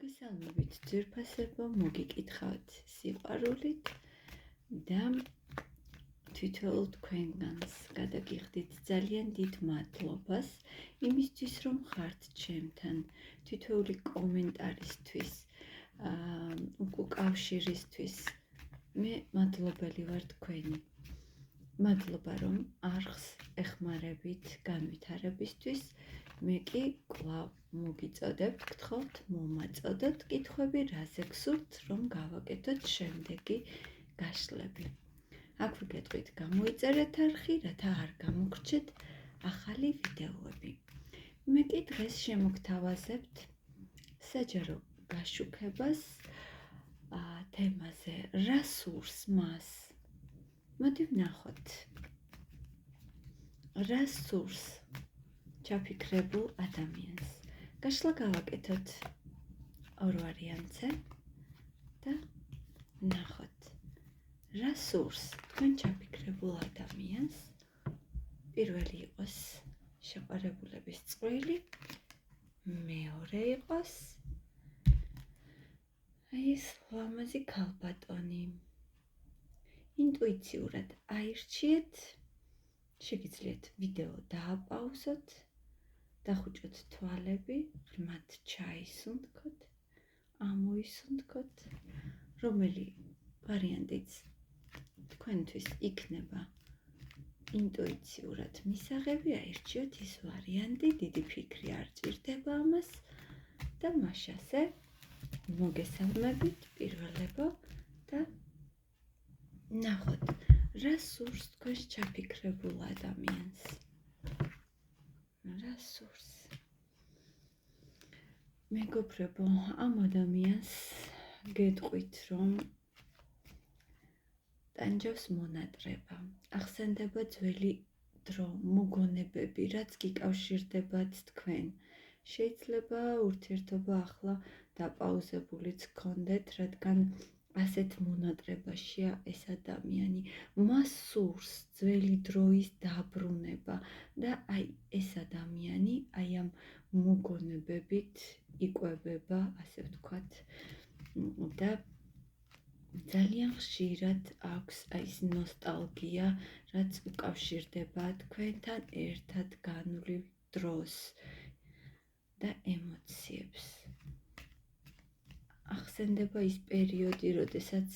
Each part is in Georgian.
მოგესალმებით ძვირფასებო, მოგიკითხავთ სიყვარულით და თითოეულ თქვენგანს გადაგიხდით ძალიან დიდ მადლობას იმისთვის, რომ ხართ ჩემთან, თითოეული კომენტარისთვის, უკავშირისთვის. მე მადლობელი ვარ თქვენი. მადლობა, რომ არხს ეხმარებით განვითარებისთვის. მე კი კვლავ მოგიწოდებთ, გთხოვთ, მომაწოდოთ კითხვები, რაზე გსურთ, რომ გავაკეთოთ შემდეგი გაშლები. აქვე გეტყვით, გამოიწერეთ არხი, რათა არ გამოგრჩეთ ახალი ვიდეოები. მე კი დღეს შემოგთავაზებთ საჯარო გაშუქებას თემაზე, რა სურს მას. მოდი ვნახოთ, რა სურს ჩაფიქრებულ ადამიანს. გაშლა გავაკეთოთ ორ ვარიანტზე და ვნახოთ, რა სურს თქვენ ჩაფიქრებულ ადამიანს. პირველი იყოს შეყვარებულების წყვილი, მეორე იყოს ეს ლამაზი ქალბატონი. ინტუიციურად აირჩიეთ, შეგიძლიათ ვიდეო დააპაუზოთ, დახუჭოთ თვალები, ღრმად ჩაისუნთქოთ, ამოისუნთქოთ, რომელი ვარიანტიც თქვენთვის იქნება ინტუიციურად მისაღები, აირჩიოთ ის ვარიანტი, დიდი ფიქრი არ ჭირდება ამას და მაშასე მოგესალმებით პირველებო და ნახოთ, რა სურს თქვენს ჩაფიქრებულ ადამიანს. რა სურს? მეგობრებო, ამ ადამიანს გეტყვით, რომ ტანჯავს მონატრება. ახსენდება ძველი დრო, მოგონებები, რაც გიკავშირდებათ თქვენ. შეიძლება ურთიერთობა ახლა დაპაუზებულიც გქონდეთ, რადგან ასეთ მონატრებაშია ეს ადამიანი. მას სურს ძველი დროის დაბრუნება და აი ეს ადამიანი აი ამ მოგონებებით იკვებება, ასე ვთქვათ, და ძალიან ხშირად აქვს აი ეს ნოსტალგია, რაც უკავშირდება თქვენთან ერთად განვლილ დროს და ემოციებს. ახსენდება ის პერიოდი, როდესაც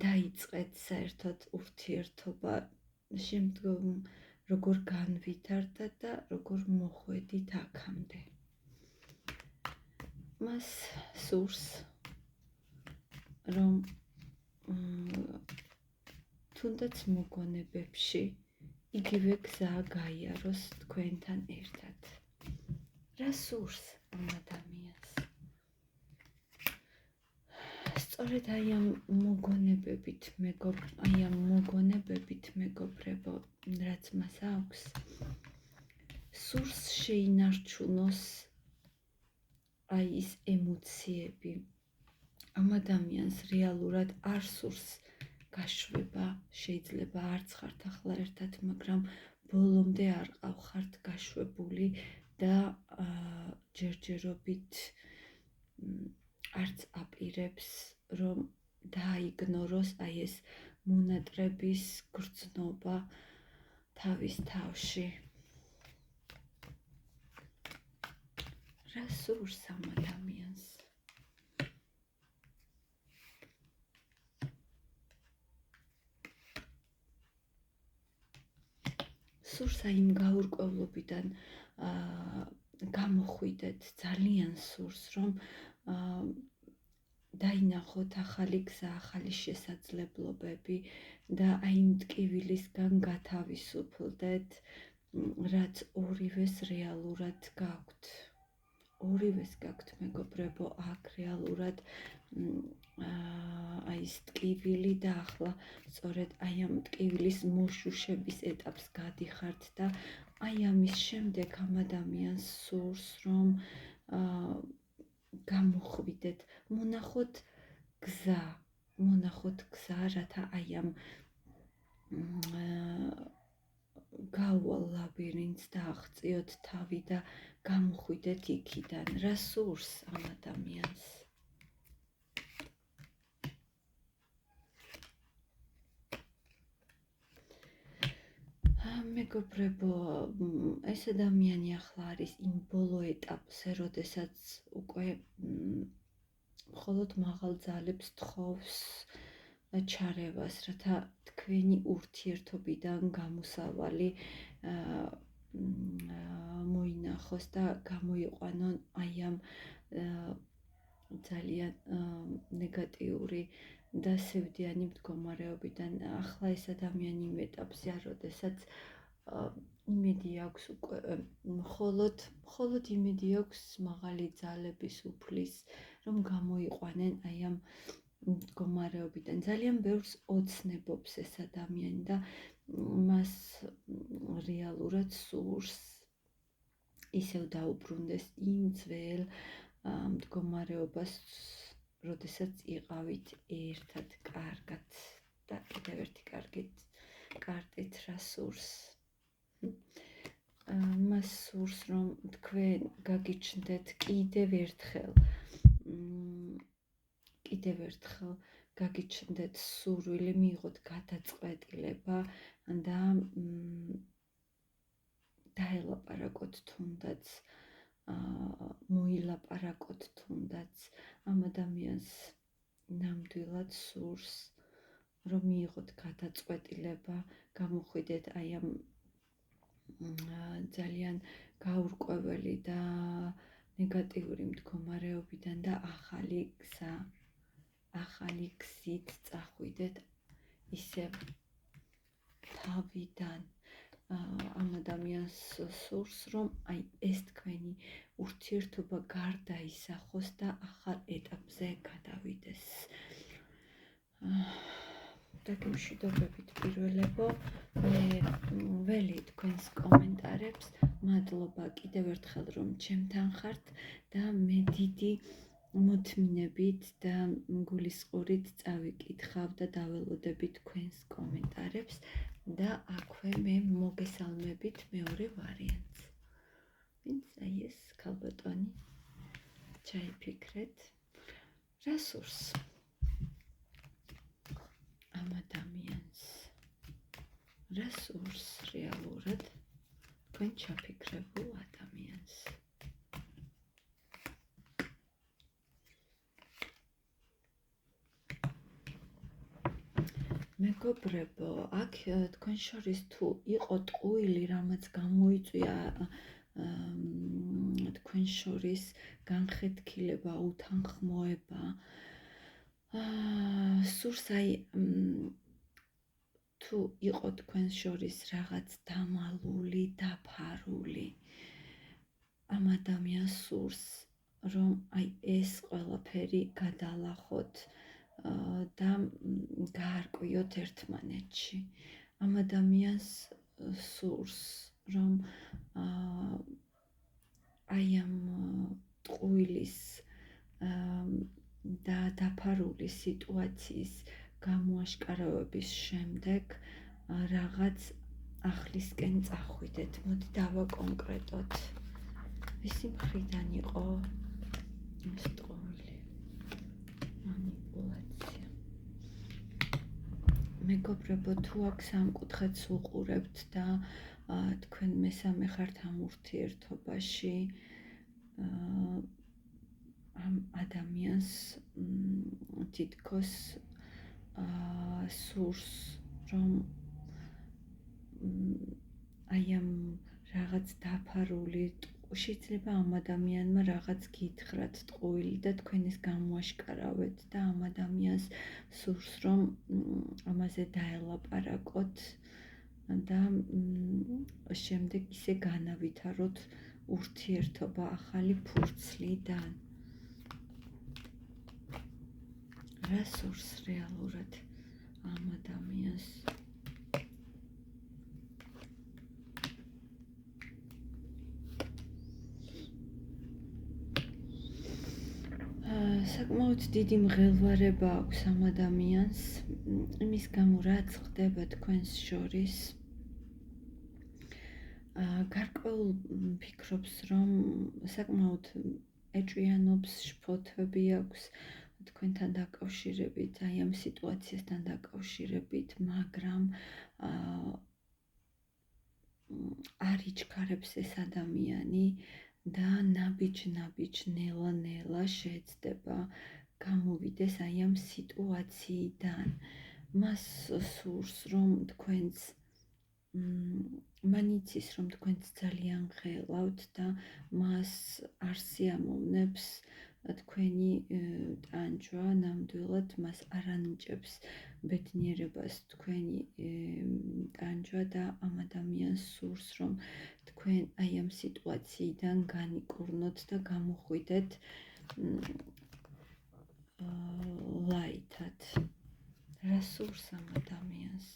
დაიწყეთ საერთოდ ურთიერთობა, შემდგომ როგორ განვითარდა და როგორ მოხვედით აქამდე. მას სურს, რომ თუნდაც მოგონებებში იგივე გზა გაიაროს თქვენთან ერთად. რა სურს ამ ადამიანს? სწორედ აი ამ მოგონებებით, მეგობრებო, რაც მას აქვს, სურს შეინარჩუნოს აი ის ემოციები. ამ ადამიანს რეალურად არ სურს გაშვება, შეიძლება არც ხართ ახლა ერთად, მაგრამ ბოლომდე არ ყავხართ გაშვებული და ჯერჯერობით არც აპირებს, რომ დააიგნოროს აი ეს მონატრების გრძნობა თავის თავში. რა სურს ამ ადამიანს? სურს აი იმ გაურკვევლობიდან გამოხვიდეთ, ძალიან სურს, რომ დაინახოთ ახალი გზა, ახალი შესაძლებლობები და აი იმ ტკივილისგან გათავისუფლდეთ, რაც ორივეს რეალურად გაქვთ. ორივეს გაქვთ, მეგობრებო, აქ რეალურად აი ეს ტკივილი და ახლა სწორედ აი ამ ტკივილის მოშუშების ეტაპს გადიხართ და აი ამის შემდეგ ამ ადამიანს სურს, რომ გამოხვიდეთ, მონახოთ გზა, რათა აი ამ გაუვალ ლაბირინთს და აღწიოთ თავი და გამოხვიდეთ იქიდან. რა სურს ამ ადამიანს? მეგობრებო, ეს ადამიანი ახლა არის იმ ბოლო ეტაპზე, როდესაც უკვე მხოლოდ მაღალ ძალებს თხოვს ჩარევას, რათა თქვენი ურთიერთობიდან გამოსავალი მოინახოს და გამოიყვანონ აი ამ ძალიან ნეგატიური და სევდიანი მდგომარეობიდან. ახლა ეს ადამიანი იმ ეტაპზეა, როდესაც იმედი აქვს უკვე მხოლოდ იმედი აქვს მაღალი ძალების უფლის, რომ გამოიყვანენ აი ამ მდგომარეობიდან. ძალიან ბევრს ოცნებობს ეს ადამიანი და მას რეალურად სურს ისევ დაუბრუნდეს იმ ძველ მდგომარეობას, როდესაც იყავით ერთად კარგად და კიდევ ერთი კარტით რა სურს. მას სურს, რომ თქვენ გაგიჩნდეთ კიდევ ერთხელ გაგიჩნდეთ სურვილი, მიიღოთ გადაწყვეტილება და დაელაპარაკოთ თუნდაც, მოილაპარაკოთ თუნდაც. ამ ადამიანს ნამდვილად სურს, რომ მიიღოთ გადაწყვეტილება, გამოხვიდეთ აი ამ ძალიან გაურკვეველი და ნეგატიური მდგომარეობიდან და ახალი გზით წახვიდეთ ისევ თავიდან. ამ ადამიანს სურს, რომ აი ეს თქვენი ურთიერთობა გარდაისახოს და ახალ ეტაპზე გადავიდეს. დაგემშვიდობებით პირველებო, მე ველი თქვენს კომენტარებს, მადლობა კიდევ ერთხელ, რომ ჩემთან ხართ და მე დიდი მოთმინებით და გულისწყურით წავიკითხავ და დაველოდები თქვენს კომენტარებს და აქვე მე მოგესალმებით მეორე ვარიანტს. ვინც აი ეს ქალბატონი ჩაიფიქრეთ, რა სურს ამ ადამიანს? რა სურს რეალურად თქვენ ჩაფიქრებულ ადამიანს? მეგობრებო, აქ თქვენ შორის თუ იყო ტყუილი, რამაც გამოიწვია თქვენ შორის განხეთქილება, უთანხმოება, სურს აი თუ იყო თქვენ შორის რაღაც დამალული, დაფარული, ამ ადამიანს სურს, რომ აი ეს ყველაფერი გადალახოთ და გაარკვიოთ ერთმანეთში. ამ ადამიანს სურს, რომ აი ამ ტყუილის და დაფარული სიტუაციის გამოაშკარავების შემდეგ რაღაც აღლისკენ წახვიდეთ. მოდი დავაკონკრეტოთ. ვისი მხრიდან იყო ეს ტყუილი? მანიპულაცია. მეგობრებო, თუ აქ სამკუთხედს უყურებთ და თქვენ მესამე ხართ ამ ურთიერთობაში, ამ ადამიანს თითქოს სურს, რომ აი ამ რაღაც დაფარული, შეიძლება ამ ადამიანმა რაღაც გითხრათ ტყუილი და თქვენ ეს გამოაშკარავეთ და ამ ადამიანს სურს, რომ ამაზე დაელაპარაკოთ და შემდეგ ისე განავითაროთ ურთიერთობა ახალი ფურცლიდან. რა სურს რეალურად ამ ადამიანს? საკმაოდ დიდი მღელვარება აქვს ამ ადამიანს, იმის გამო რაც ხდება თქვენს შორის, გარკვეულ ფიქრობს, რომ საკმაოდ ეჭვიანობს, შფოთები აქვს თქვენთან დაკავშირებით, აი ამ სიტუაციასთან დაკავშირებით, მაგრამ არ იჩქარებს ეს ადამიანი და ნაბიჯ ნელა შეეცდება გამოვიდეს აი ამ სიტუაციიდან. მას სურს, რომ თქვენს მან იცის, რომ თქვენც ძალიან ღელავთ და მას არ სიამოვნებს თქვენი ტანჯვა, ნამდვილად მას არ ანიჭებს ბედნიერებას თქვენი ტანჯვა და ამ ადამიანს სურს, რომ თქვენ აი ამ სიტუაციიდან განიკურნოთ და გამოხვიდეთ ლაითად. რა სურს ამ ადამიანს?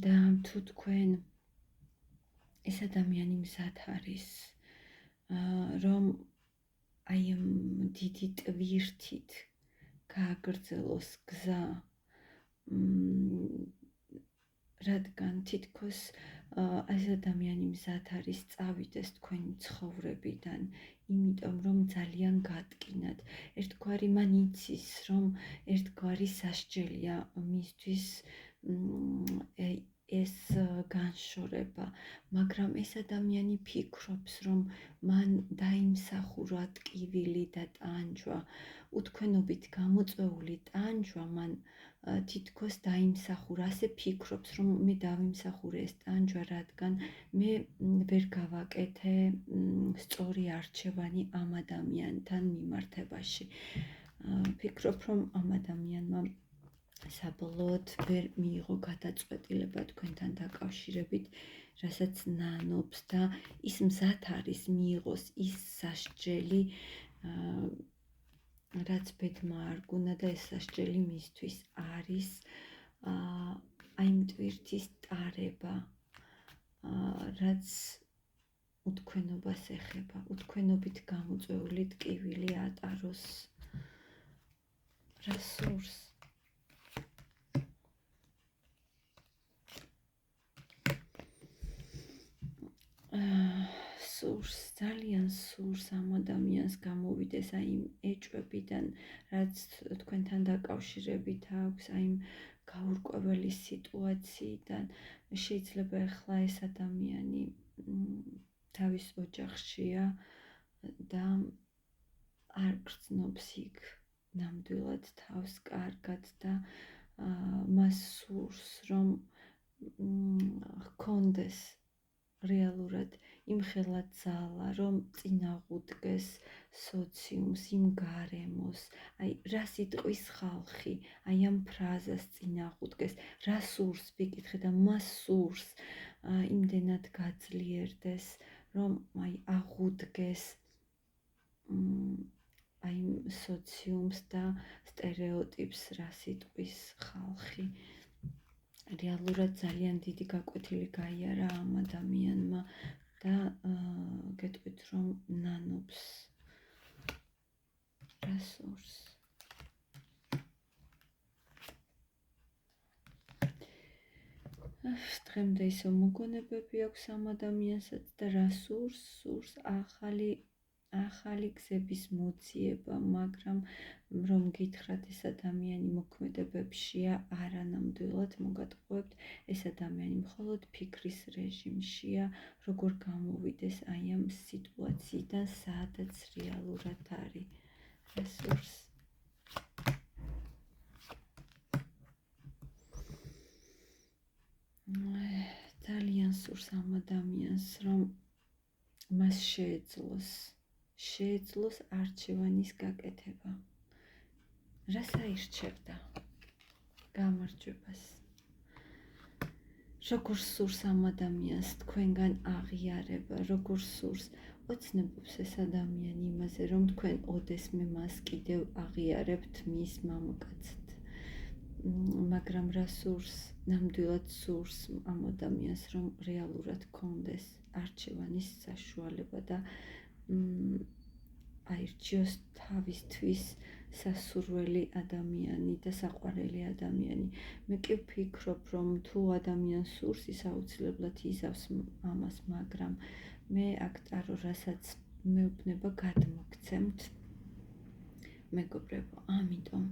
და თუ თქვენ ეს ადამიანი მზად არის, რომ აი ამ დიდი ტვირთით გააგრძელოს გზა, რადგან თითქოს ეს ადამიანი მზად არის წავიდეს თქვენი ცხოვრებიდან, იმიტომ რომ ძალიან გატკინათ. ერთგვარი მან იცის, რომ ერთგვარი სასჯელია მისთვის ეს განშორება, მაგრამ ეს ადამიანი ფიქრობს, რომ მან დაიმსახურა ტკივილი და ტანჯვა, უთქვენობით გამოწვეული ტანჯვა მან თითქოს დაიმსახურა, ასე ფიქრობს, რომ მე დავიმსახურე ეს ტანჯვა, რადგან მე ვერ გავაკეთე სწორი არჩევანი ამ ადამიანთან მიმართებაში. ფიქრობ, რომ ამ ადამიანმა საბოლოოდ ვერ მიიღო გადაწყვეტილება თქვენთან დაკავშირებით, რასაც ნანობს და ის მზად არის მიიღოს ის სასჯელი, რაც ბედმა არ გუნა და ეს სასჯელი მისთვის არის აი ამ ტვირთის ტარება, რაც უთქვენობას ეხება, უთქვენობით გამოწვეული ტკივილი ატაროს. რა სურს? სურს, ძალიან სურს ამ ადამიანს გამოვიდეს აი იმ ეჭვებიდან, რაც თქვენთან დაკავშირებით აქვს, აი იმ გაურკვეველი სიტუაციიდან. შეიძლება ახლა ეს ადამიანი თავის ოჯახშია და არ გრძნობს იქ ნამდვილად თავს კარგად და მას სურს, რომ ჰქონდეს რეალურად იმხელა ძალა, რომ წინაღუდგეს სოციუმს, იმ გარემოს, აი რას იტყვის ხალხი, აი ამ ფრაზას წინაღუდგეს, რა სურს ვიკითხე და მას სურს იმდენად გაძლიერდეს, რომ აი აღუდგეს აი სოციუმს და სტერეოტიპს, რას იტყვის ხალხი. რეალურად ძალიან დიდი გაკვეთილი გაიარა ამ ადამიანმა და გეტყვით, რომ ნანობს. რა სურს? დღემდე ისო მოგონებები აქვს ამ ადამიანსაც და რა სურს? სურს ახალი გზების მოძიება, მაგრამ რომ გითხრათ ეს ადამიანი მოქმედებებშია, არა ნამდვილად მოგატყუებთ, ეს ადამიანი მხოლოდ ფიქრის რეჟიმშია, როგორ გამოვიდეს აი ამ სიტუაციიდან, სადაც რეალურად არის. რა სურს? ძალიან სურს ამ ადამიანს, რომ მას შეეძლოს არჩევანის გაკეთება. რას აირჩევდა? გამარჯვებას. როგორ სურს ამ ადამიანს თქვენგან აღიარება, როგორ სურს, ოცნებობს ეს ადამიანი იმაზე, რომ თქვენ ოდესმე მას კიდევ აღიარებთ მის მამაკაცად. მაგრამ რა სურს? ნამდვილად სურს ამ ადამიანს, რომ რეალურად გქონდეს არჩევანის საშუალება და აირჩიოს თავისთვის სასურველი ადამიანი და საყვარელი ადამიანი. მე კი ვფიქრობ, რომ თუ ადამიანს სურს, ის აუცილებლად იზავს ამას, მაგრამ მე აქ ტარო რასაც მეუბნება გადმოგცემთ მეგობრებო, ამიტომ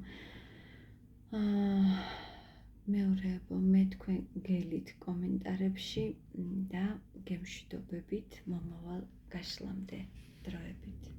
მეორეებო, მე თქვენ გელით კომენტარებში და გემშვიდობებით მომავალ გაშლამდე დროებით.